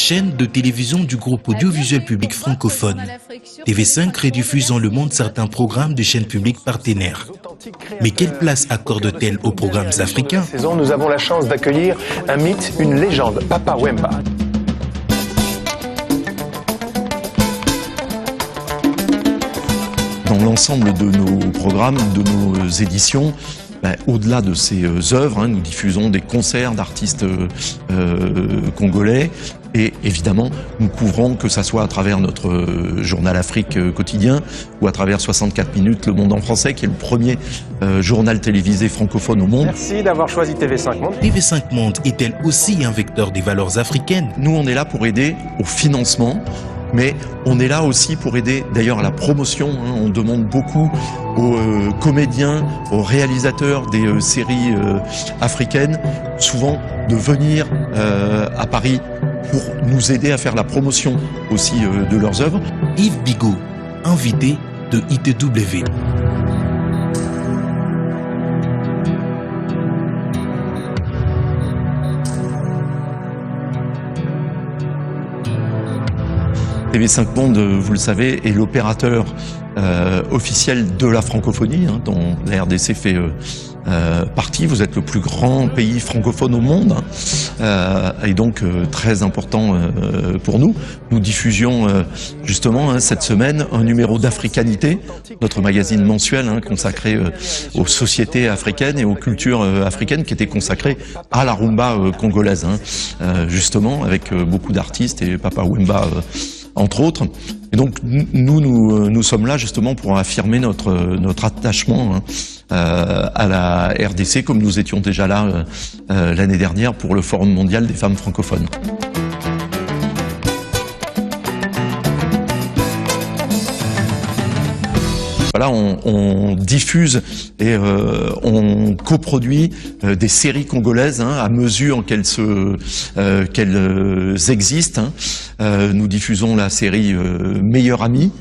chaîne de télévision du groupe audiovisuel public francophone. TV5 rediffuse dans le monde certains programmes de chaînes publiques partenaires. Mais quelle place accorde-t-elle aux programmes africains? Nous avons la chance d'accueillir un mythe, une légende, Papa Wemba. Dans l'ensemble de nos programmes, de nos éditions, au-delà de ces œuvres, nous diffusons des concerts d'artistes congolais et évidemment nous couvrons, que ça soit à travers notre journal Afrique quotidien ou à travers 64 minutes Le Monde en français, qui est le premier journal télévisé francophone au monde. Merci d'avoir choisi TV5 Monde. TV5 Monde est-elle aussi un vecteur des valeurs africaines? Nous, on est là pour aider au financement, mais on est là aussi pour aider d'ailleurs à la promotion. On demande beaucoup aux comédiens, aux réalisateurs des séries africaines, souvent de venir à Paris pour nous aider à faire la promotion aussi de leurs œuvres. Yves Bigot, invité de ITW. TV5 Monde, vous le savez, est l'opérateur officiel de la francophonie, dont la RDC fait partie. Vous êtes le plus grand pays francophone au monde, et donc très important pour nous. Nous diffusions justement cette semaine un numéro d'Africanité, notre magazine mensuel consacré aux sociétés africaines et aux cultures africaines, qui était consacré à la rumba congolaise, justement, avec beaucoup d'artistes et Papa Wemba entre autres. Et donc nous sommes là justement pour affirmer notre attachement à la RDC, comme nous étions déjà là l'année dernière pour le Forum mondial des femmes francophones. Voilà, on diffuse et on coproduit des séries congolaises à mesure qu'elles existent. Nous diffusons la série Meilleur Ami,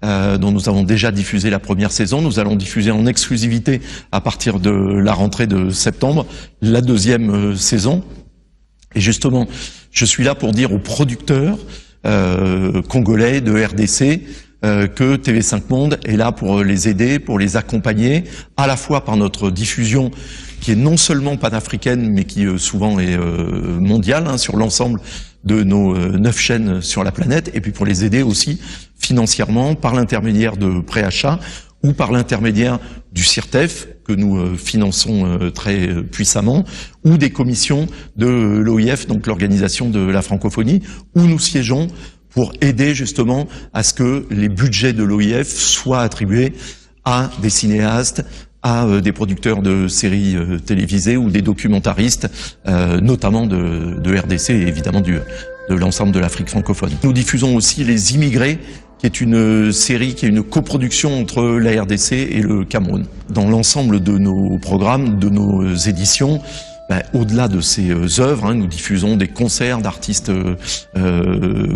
dont nous avons déjà diffusé la première saison. Nous allons diffuser en exclusivité à partir de la rentrée de septembre la deuxième saison. Et justement, je suis là pour dire aux producteurs congolais de RDC que TV5 Monde est là pour les aider, pour les accompagner, à la fois par notre diffusion qui est non seulement panafricaine, mais qui souvent est mondiale, sur l'ensemble de nos 9 chaînes sur la planète, et puis pour les aider aussi financièrement par l'intermédiaire de préachats ou par l'intermédiaire du CIRTEF, que nous finançons très puissamment, ou des commissions de l'OIF, donc l'Organisation de la francophonie, où nous siégeons pour aider justement à ce que les budgets de l'OIF soient attribués à des cinéastes, à des producteurs de séries télévisées ou des documentaristes, notamment de RDC et évidemment de l'ensemble de l'Afrique francophone. Nous diffusons aussi Les Immigrés, qui est une série, qui est une coproduction entre la RDC et le Cameroun. Dans l'ensemble de nos programmes, de nos éditions, au-delà de ces œuvres, nous diffusons des concerts d'artistes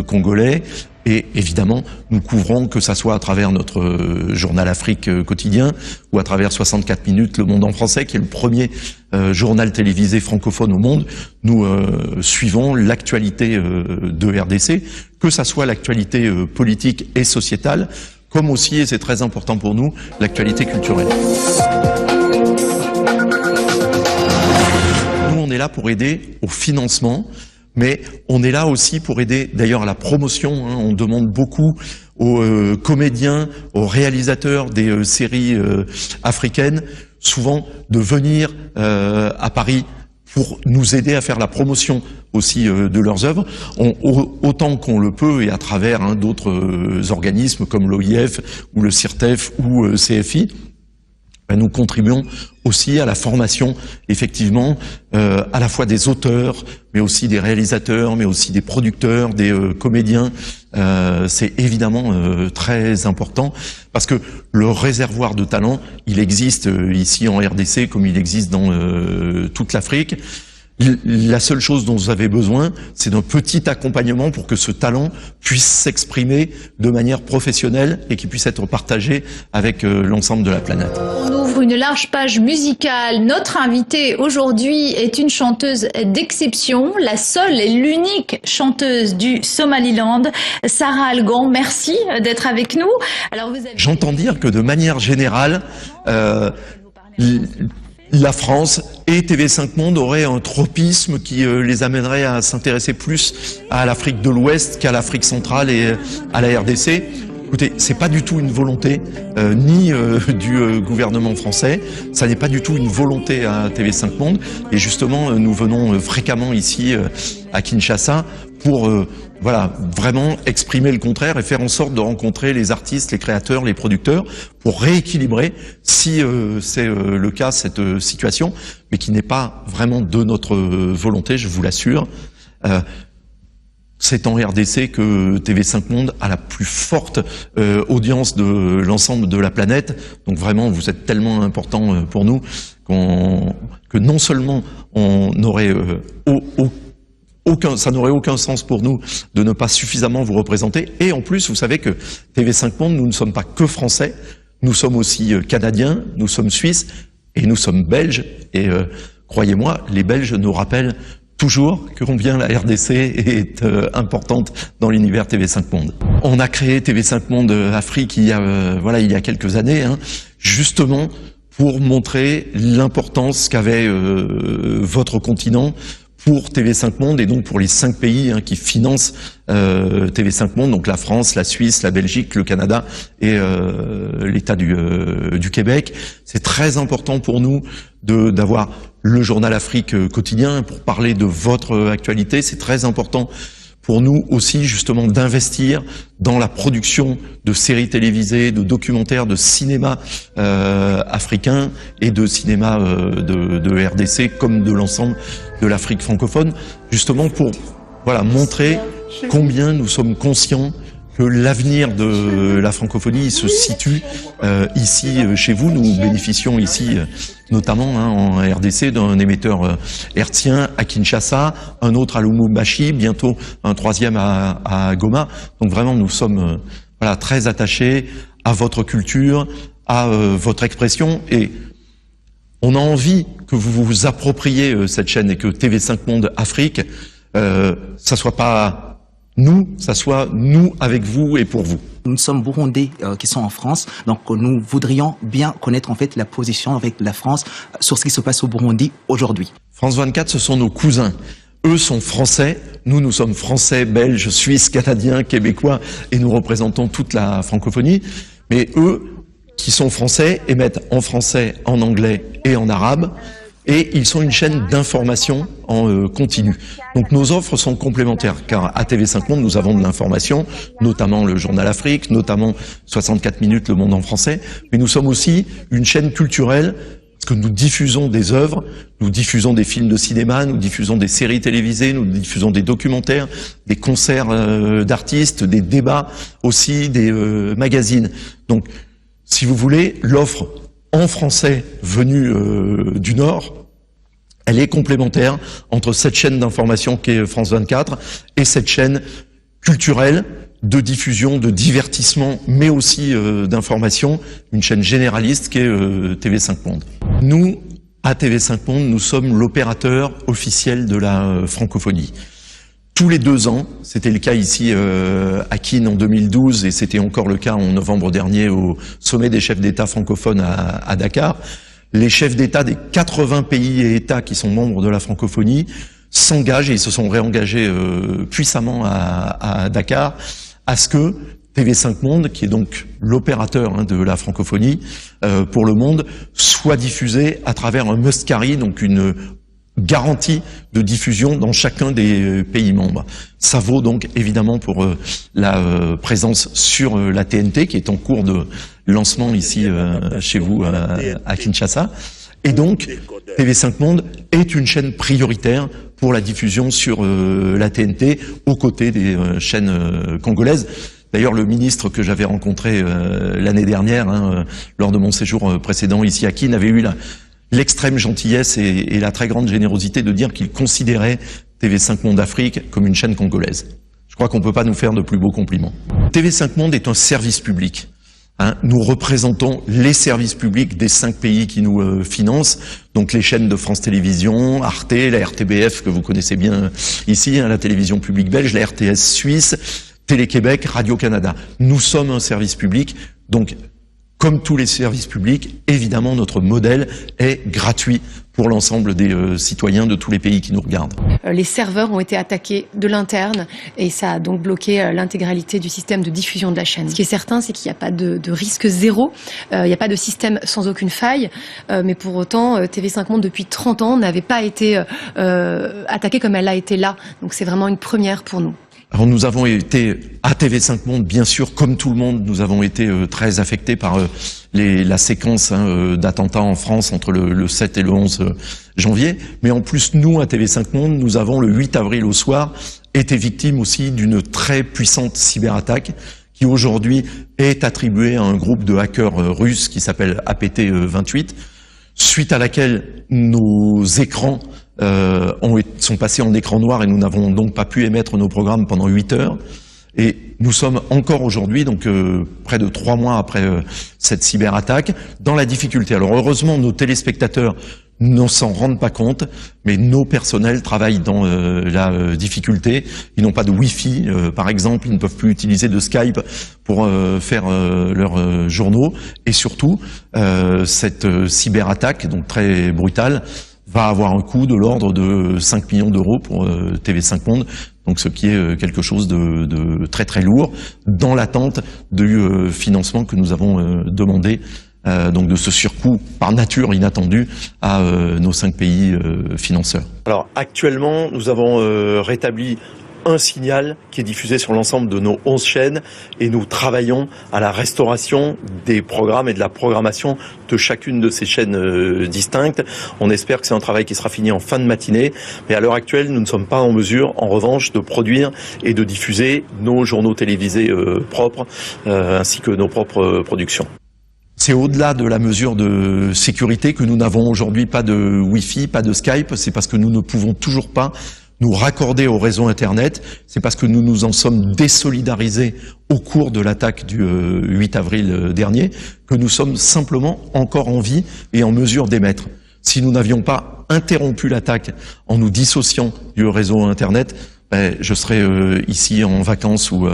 congolais et évidemment nous couvrons, que ça soit à travers notre journal Afrique quotidien ou à travers 64 minutes Le Monde en français, qui est le premier journal télévisé francophone au monde. Nous suivons l'actualité de RDC, que ça soit l'actualité politique et sociétale, comme aussi, et c'est très important pour nous, l'actualité culturelle. On est là pour aider au financement, mais on est là aussi pour aider d'ailleurs à la promotion. On demande beaucoup aux comédiens, aux réalisateurs des séries africaines, souvent de venir à Paris pour nous aider à faire la promotion aussi de leurs œuvres, autant qu'on le peut, et à travers d'autres organismes comme l'OIF ou le CIRTEF ou CFI. Nous contribuons aussi à la formation, effectivement, à la fois des auteurs, mais aussi des réalisateurs, mais aussi des producteurs, des comédiens. C'est évidemment très important, parce que le réservoir de talent, il existe ici en RDC, comme il existe dans toute l'Afrique. La seule chose dont vous avez besoin, c'est d'un petit accompagnement pour que ce talent puisse s'exprimer de manière professionnelle et qu'il puisse être partagé avec l'ensemble de la planète. On ouvre une large page musicale. Notre invitée aujourd'hui est une chanteuse d'exception, la seule et l'unique chanteuse du Somaliland, Sarah Algon. Merci d'être avec nous. Alors J'entends dire que de manière générale, la France et TV5 Monde auraient un tropisme qui les amènerait à s'intéresser plus à l'Afrique de l'Ouest qu'à l'Afrique centrale et à la RDC. Écoutez, c'est pas du tout une volonté ni du gouvernement français, ça n'est pas du tout une volonté à TV5 Monde. Et justement, nous venons fréquemment ici à Kinshasa pour voilà, vraiment exprimer le contraire et faire en sorte de rencontrer les artistes, les créateurs, les producteurs pour rééquilibrer, si c'est le cas, cette situation, mais qui n'est pas vraiment de notre volonté, je vous l'assure. C'est en RDC que TV5 Monde a la plus forte audience de l'ensemble de la planète. Donc vraiment, vous êtes tellement important pour nous que non seulement on aurait ça n'aurait aucun sens pour nous de ne pas suffisamment vous représenter. Et en plus, vous savez que TV5 Monde, nous ne sommes pas que français, nous sommes aussi canadiens, nous sommes suisses et nous sommes belges. Et croyez-moi, les Belges nous rappellent toujours que combien la RDC est importante dans l'univers TV5 Monde. On a créé TV5 Monde Afrique il y a quelques années, justement pour montrer l'importance qu'avait votre continent pour TV5 Monde et donc pour les 5 pays qui financent TV5 Monde, donc la France, la Suisse, la Belgique, le Canada et l'État du Québec. C'est très important pour nous d'avoir le journal Afrique quotidien pour parler de votre actualité. C'est très important pour nous aussi justement d'investir dans la production de séries télévisées, de documentaires, de cinéma africain et de cinéma de RDC comme de l'ensemble de l'Afrique francophone, justement pour montrer combien nous sommes conscients que l'avenir de la francophonie se situe ici chez vous. Nous bénéficions ici notamment en RDC d'un émetteur hertzien à Kinshasa, un autre à Lubumbashi, bientôt un troisième à Goma. Donc vraiment nous sommes très attachés à votre culture, à votre expression et on a envie que vous vous appropriez cette chaîne et que TV5 Monde Afrique, ça soit pas nous, ça soit nous avec vous et pour vous. Nous sommes Burundais qui sont en France, donc nous voudrions bien connaître en fait la position avec la France sur ce qui se passe au Burundi aujourd'hui. France 24, ce sont nos cousins. Eux sont français, nous sommes français, belges, suisses, canadiens, québécois et nous représentons toute la francophonie. Mais eux, qui sont français, émettent en français, en anglais et en arabe. Et ils sont une chaîne d'information en continu. Donc nos offres sont complémentaires, car à TV5 Monde, nous avons de l'information, notamment le Journal Afrique, notamment 64 minutes, Le Monde en français, mais nous sommes aussi une chaîne culturelle, parce que nous diffusons des œuvres, nous diffusons des films de cinéma, nous diffusons des séries télévisées, nous diffusons des documentaires, des concerts d'artistes, des débats aussi, des magazines. Donc, si vous voulez, l'offre en français venue du Nord, elle est complémentaire entre cette chaîne d'information qui est France 24 et cette chaîne culturelle de diffusion, de divertissement, mais aussi d'information, une chaîne généraliste qui est TV5 Monde. Nous, à TV5 Monde, nous sommes l'opérateur officiel de la francophonie. Tous les 2 ans, c'était le cas ici à Kin en 2012 et c'était encore le cas en novembre dernier au sommet des chefs d'État francophones à Dakar. Les chefs d'État des 80 pays et États qui sont membres de la francophonie s'engagent et ils se sont réengagés puissamment à Dakar à ce que TV5 Monde, qui est donc l'opérateur de la francophonie pour le monde, soit diffusé à travers un must carry, donc une garantie de diffusion dans chacun des pays membres. Ça vaut donc évidemment pour la présence sur la TNT qui est en cours de lancement ici chez vous à Kinshasa. Et donc TV5 Monde est une chaîne prioritaire pour la diffusion sur la TNT aux côtés des chaînes congolaises. D'ailleurs, le ministre que j'avais rencontré l'année dernière, lors de mon séjour précédent ici à Kin, avait eu l'extrême gentillesse et la très grande générosité de dire qu'il considérait TV5 Monde Afrique comme une chaîne congolaise. Je crois qu'on peut pas nous faire de plus beaux compliments. TV5 Monde est un service public. Nous représentons les services publics des 5 pays qui nous financent, donc les chaînes de France Télévisions, Arte, la RTBF que vous connaissez bien ici, la télévision publique belge, la RTS suisse, Télé-Québec, Radio-Canada. Nous sommes un service public, donc comme tous les services publics, évidemment notre modèle est gratuit pour l'ensemble des citoyens de tous les pays qui nous regardent. Les serveurs ont été attaqués de l'interne et ça a donc bloqué l'intégralité du système de diffusion de la chaîne. Ce qui est certain, c'est qu'il n'y a pas de risque zéro, il n'y a pas de système sans aucune faille, mais pour autant, TV5 Monde depuis 30 ans n'avait pas été attaquée comme elle a été là. Donc c'est vraiment une première pour nous. Alors nous avons été à TV5 Monde, bien sûr, comme tout le monde, nous avons été très affectés par la séquence d'attentats en France entre le 7 et le 11 janvier. Mais en plus, nous, à TV5 Monde, nous avons le 8 avril au soir été victimes aussi d'une très puissante cyberattaque qui aujourd'hui est attribuée à un groupe de hackers russes qui s'appelle APT28, suite à laquelle nos écrans sont passés en écran noir et nous n'avons donc pas pu émettre nos programmes pendant 8 heures. Et nous sommes encore aujourd'hui, donc près de 3 mois après cette cyberattaque, dans la difficulté. Alors heureusement, nos téléspectateurs ne s'en rendent pas compte, mais nos personnels travaillent dans la difficulté. Ils n'ont pas de Wi-Fi, par exemple, ils ne peuvent plus utiliser de Skype pour faire leurs journaux. Et surtout, cette cyberattaque, donc très brutale, va avoir un coût de l'ordre de 5 millions d'euros pour TV5 Monde, donc ce qui est quelque chose de très très lourd, dans l'attente du financement que nous avons demandé, donc de ce surcoût par nature inattendu à nos 5 pays financeurs. Alors actuellement, nous avons rétabli un signal qui est diffusé sur l'ensemble de nos 11 chaînes et nous travaillons à la restauration des programmes et de la programmation de chacune de ces chaînes distinctes. On espère que c'est un travail qui sera fini en fin de matinée, mais à l'heure actuelle, nous ne sommes pas en mesure, en revanche, de produire et de diffuser nos journaux télévisés propres, ainsi que nos propres productions. C'est au-delà de la mesure de sécurité que nous n'avons aujourd'hui pas de Wi-Fi, pas de Skype, c'est parce que nous ne pouvons toujours pas nous raccorder au réseau Internet, c'est parce que nous nous en sommes désolidarisés au cours de l'attaque du 8 avril dernier, que nous sommes simplement encore en vie et en mesure d'émettre. Si nous n'avions pas interrompu l'attaque en nous dissociant du réseau Internet, je serais ici en vacances ou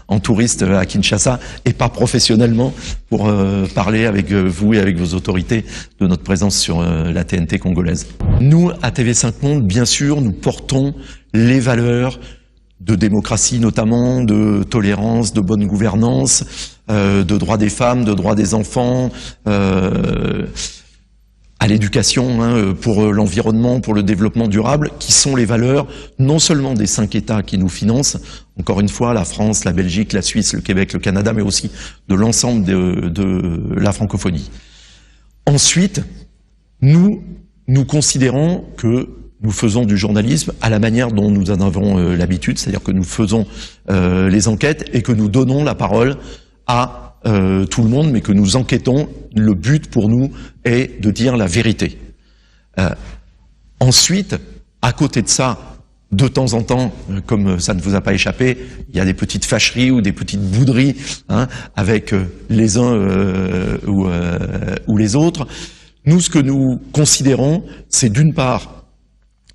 en touriste à Kinshasa et pas professionnellement pour parler avec vous et avec vos autorités de notre présence sur la TNT congolaise. Nous, à TV5 Monde, bien sûr, nous portons les valeurs de démocratie notamment, de tolérance, de bonne gouvernance, de droits des femmes, de droits des enfants, à l'éducation, pour l'environnement, pour le développement durable, qui sont les valeurs non seulement des 5 États qui nous financent, encore une fois, la France, la Belgique, la Suisse, le Québec, le Canada, mais aussi de l'ensemble de la francophonie. Ensuite, nous considérons que nous faisons du journalisme à la manière dont nous en avons l'habitude, c'est-à-dire que nous faisons les enquêtes et que nous donnons la parole à tout le monde, mais que nous enquêtons. Le but pour nous est de dire la vérité. Ensuite, à côté de ça, de temps en temps, comme ça ne vous a pas échappé, il y a des petites fâcheries ou des petites bouderies avec les uns ou les autres. Nous, ce que nous considérons, c'est d'une part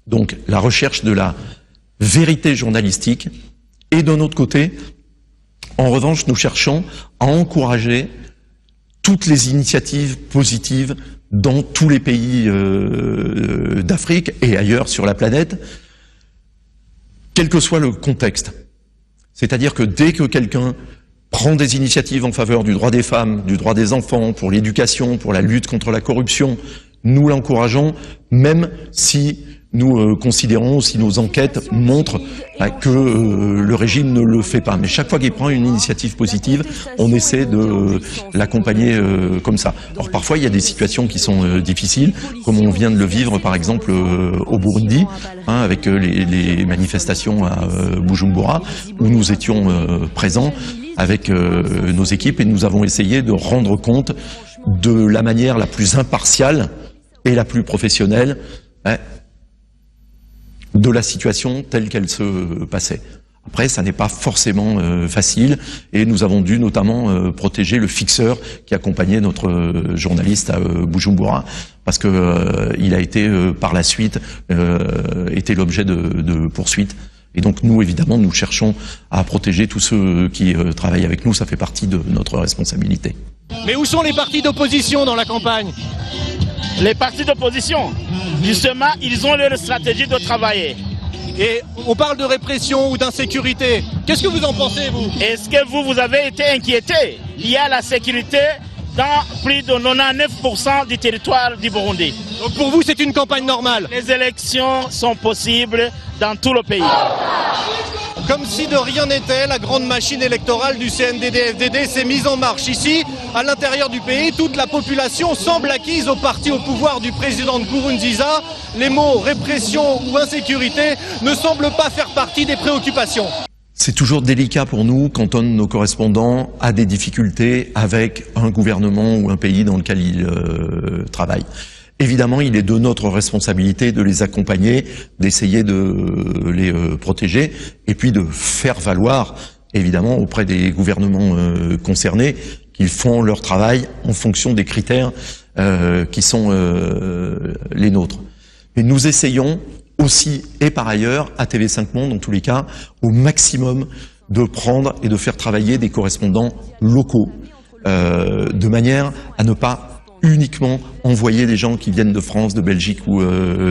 donc la recherche de la vérité journalistique, et d'un autre côté, en revanche, nous cherchons à encourager toutes les initiatives positives dans tous les pays d'Afrique et ailleurs sur la planète, quel que soit le contexte. C'est-à-dire que dès que quelqu'un prend des initiatives en faveur du droit des femmes, du droit des enfants, pour l'éducation, pour la lutte contre la corruption, nous l'encourageons, même si nous considérons, si nos enquêtes montrent que le régime ne le fait pas. Mais chaque fois qu'il prend une initiative positive, on essaie de l'accompagner comme ça. Alors parfois, il y a des situations qui sont difficiles, comme on vient de le vivre par exemple au Burundi, avec les manifestations à Bujumbura, où nous étions présents avec nos équipes et nous avons essayé de rendre compte de la manière la plus impartiale et la plus professionnelle de la situation telle qu'elle se passait. Après, ça n'est pas forcément facile, et nous avons dû notamment protéger le fixeur qui accompagnait notre journaliste à Bujumbura, parce que il a été par la suite été l'objet de poursuites. Et donc nous, évidemment, nous cherchons à protéger tous ceux qui travaillent avec nous. Ça fait partie de notre responsabilité. Mais où sont les partis d'opposition dans la campagne? Les partis d'opposition, justement, ils ont leur stratégie de travailler. Et on parle de répression ou d'insécurité. Qu'est-ce que vous en pensez, vous? Est-ce que vous avez été inquiété? Il y a la sécurité dans plus de 99% du territoire du Burundi. Donc pour vous, c'est une campagne normale? Les élections sont possibles dans tout le pays. Comme si de rien n'était, la grande machine électorale du CNDD-FDD s'est mise en marche. Ici, à l'intérieur du pays, toute la population semble acquise au parti au pouvoir du président Nkurunziza. Les mots répression ou insécurité ne semblent pas faire partie des préoccupations. C'est toujours délicat pour nous quand un de nos correspondants a des difficultés avec un gouvernement ou un pays dans lequel il travaille. Évidemment, il est de notre responsabilité de les accompagner, d'essayer de les protéger, et puis de faire valoir, évidemment, auprès des gouvernements concernés, qu'ils font leur travail en fonction des critères qui sont les nôtres. Mais nous essayons aussi, et par ailleurs, à TV5 Monde, en tous les cas, au maximum de prendre et de faire travailler des correspondants locaux, de manière à ne pas uniquement envoyer des gens qui viennent de France, de Belgique ou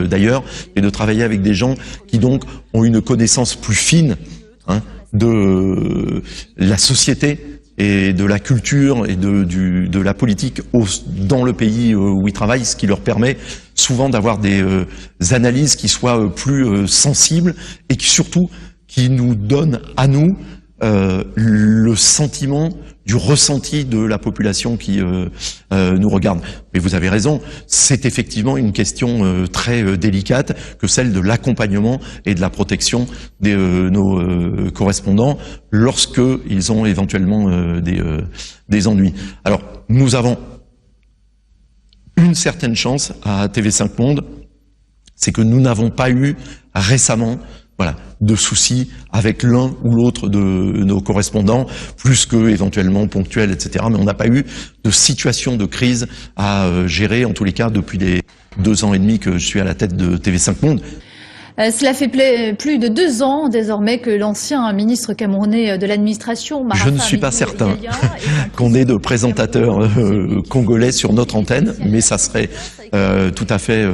d'ailleurs, et de travailler avec des gens qui donc ont une connaissance plus fine de la société et de la culture et de la politique dans le pays où ils travaillent, ce qui leur permet souvent d'avoir des analyses qui soient plus sensibles et qui surtout qui nous donnent à nous le sentiment du ressenti de la population qui nous regarde. Mais vous avez raison, c'est effectivement une question très délicate que celle de l'accompagnement et de la protection de nos correspondants lorsque ils ont éventuellement des ennuis. Alors, nous avons une certaine chance à TV5 Monde, c'est que nous n'avons pas eu récemment de soucis avec l'un ou l'autre de nos correspondants, plus que éventuellement ponctuels, etc. Mais on n'a pas eu de situation de crise à gérer, en tous les cas, depuis les 2 ans et demi que je suis à la tête de TV5 Monde. Cela fait plus de 2 ans désormais que l'ancien ministre camerounais de l'administration, Je ne suis pas certain qu'on ait de présentateurs congolais sur notre antenne, mais ça serait tout à fait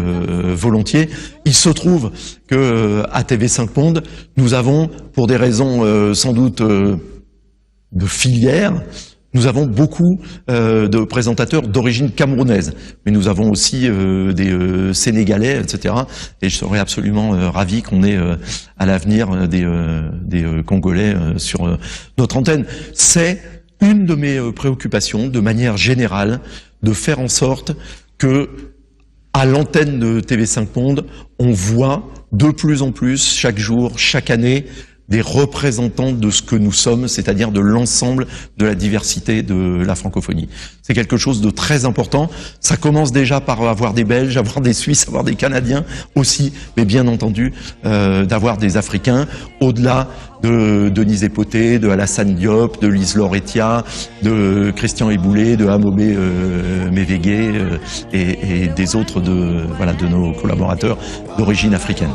volontiers. Il se trouve que à TV5 Monde, nous avons, pour des raisons sans doute de filière, nous avons beaucoup de présentateurs d'origine camerounaise, mais nous avons aussi des Sénégalais, etc. Et je serais absolument ravi qu'on ait à l'avenir des Congolais sur notre antenne. C'est une de mes préoccupations, de manière générale, de faire en sorte que, à l'antenne de TV5 Monde, on voit de plus en plus, chaque jour, chaque année, des représentants de ce que nous sommes, c'est-à-dire de l'ensemble de la diversité de la francophonie. C'est quelque chose de très important. Ça commence déjà par avoir des Belges, avoir des Suisses, avoir des Canadiens aussi, mais bien entendu d'avoir des Africains, au-delà de Denise Epoté, de Alassane Diop, de Lise Lauretiat, de Christian Eboulé, de Amobé Mévégué et des autres de nos collaborateurs d'origine africaine.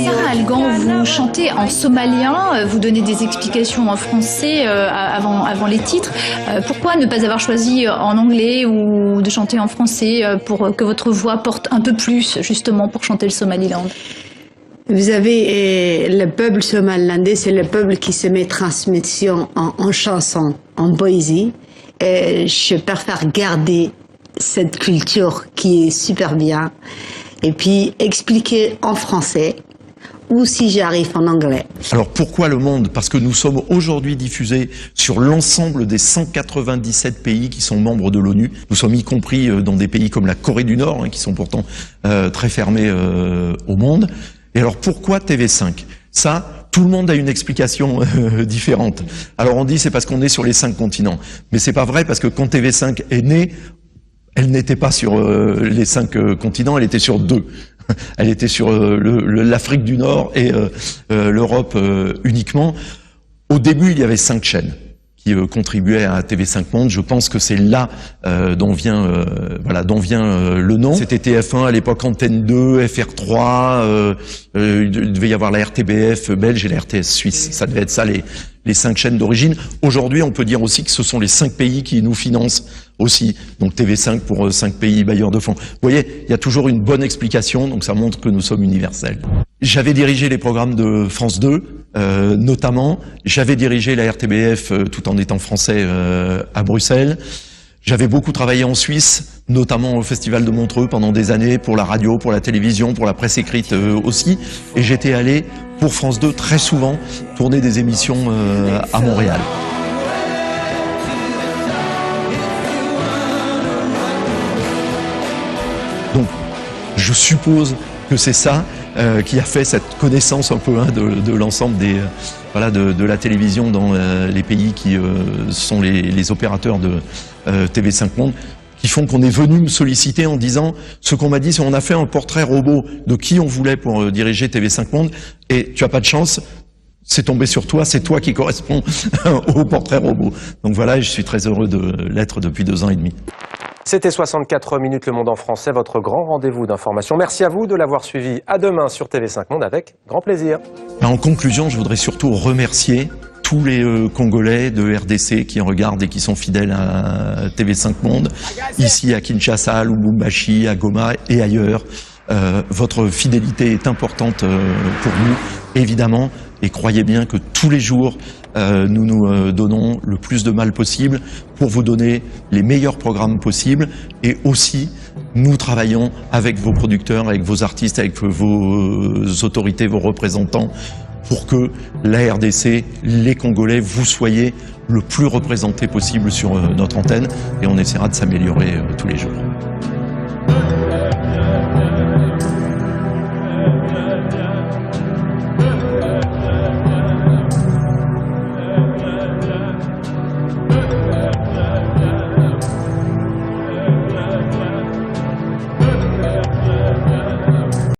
Sarah Algan, vous chantez en somalien, vous donnez des explications en français avant les titres. Pourquoi ne pas avoir choisi en anglais ou de chanter en français pour que votre voix porte un peu plus justement pour chanter le Somaliland? Vous avez le peuple somalilandais, c'est le peuple qui se met transmission en chanson, en poésie. Et je préfère garder cette culture qui est super bien et puis expliquer en français ou si j'arrive en anglais. Alors pourquoi le monde? Parce que nous sommes aujourd'hui diffusés sur l'ensemble des 197 pays qui sont membres de l'ONU. Nous sommes y compris dans des pays comme la Corée du Nord, qui sont pourtant très fermés au monde. Et alors pourquoi TV5? Ça, Tout le monde a une explication différente. Alors on dit c'est parce qu'on est sur les 5 continents, mais c'est pas vrai parce que quand TV5 est née, elle n'était pas sur les 5 continents, elle était sur 2. Elle était sur l'Afrique du Nord et l'Europe uniquement. Au début, il y avait 5 chaînes qui contribuaient à TV5 Monde. Je pense que c'est là dont vient le nom. C'était TF1 à l'époque, Antenne 2, FR3. Il devait y avoir la RTBF belge et la RTS suisse. Ça devait être ça les 5 chaînes d'origine. Aujourd'hui, on peut dire aussi que ce sont les 5 pays qui nous financent aussi. Donc TV5 pour 5 pays bailleurs de fonds. Vous voyez, il y a toujours une bonne explication, donc ça montre que nous sommes universels. J'avais dirigé les programmes de France 2, notamment. J'avais dirigé la RTBF tout en étant français à Bruxelles. J'avais beaucoup travaillé en Suisse, notamment au Festival de Montreux pendant des années, pour la radio, pour la télévision, pour la presse écrite aussi. Et j'étais allé pour France 2 très souvent tourner des émissions à Montréal. Donc, je suppose que c'est ça qui a fait cette connaissance un peu de l'ensemble de la télévision dans les pays qui sont les opérateurs de TV5 Monde, qui font qu'on est venu me solliciter en disant ce qu'on m'a dit, c'est on a fait un portrait robot de qui on voulait pour diriger TV5 Monde et tu as pas de chance. C'est tombé sur toi, c'est toi qui correspond au portrait robot. Donc voilà, je suis très heureux de l'être depuis 2 ans et demi. C'était 64 minutes Le Monde en français, votre grand rendez-vous d'information. Merci à vous de l'avoir suivi. À demain sur TV5 Monde avec grand plaisir. En conclusion, je voudrais surtout remercier tous les Congolais de RDC qui regardent et qui sont fidèles à TV5 Monde, ici à Kinshasa, à Lubumbashi, à Goma et ailleurs. Votre fidélité est importante pour nous, évidemment, et croyez bien que tous les jours, nous nous donnons le plus de mal possible pour vous donner les meilleurs programmes possibles, et aussi nous travaillons avec vos producteurs, avec vos artistes, avec vos autorités, vos représentants, pour que la RDC, les Congolais, vous soyez le plus représentés possible sur notre antenne, et on essaiera de s'améliorer tous les jours.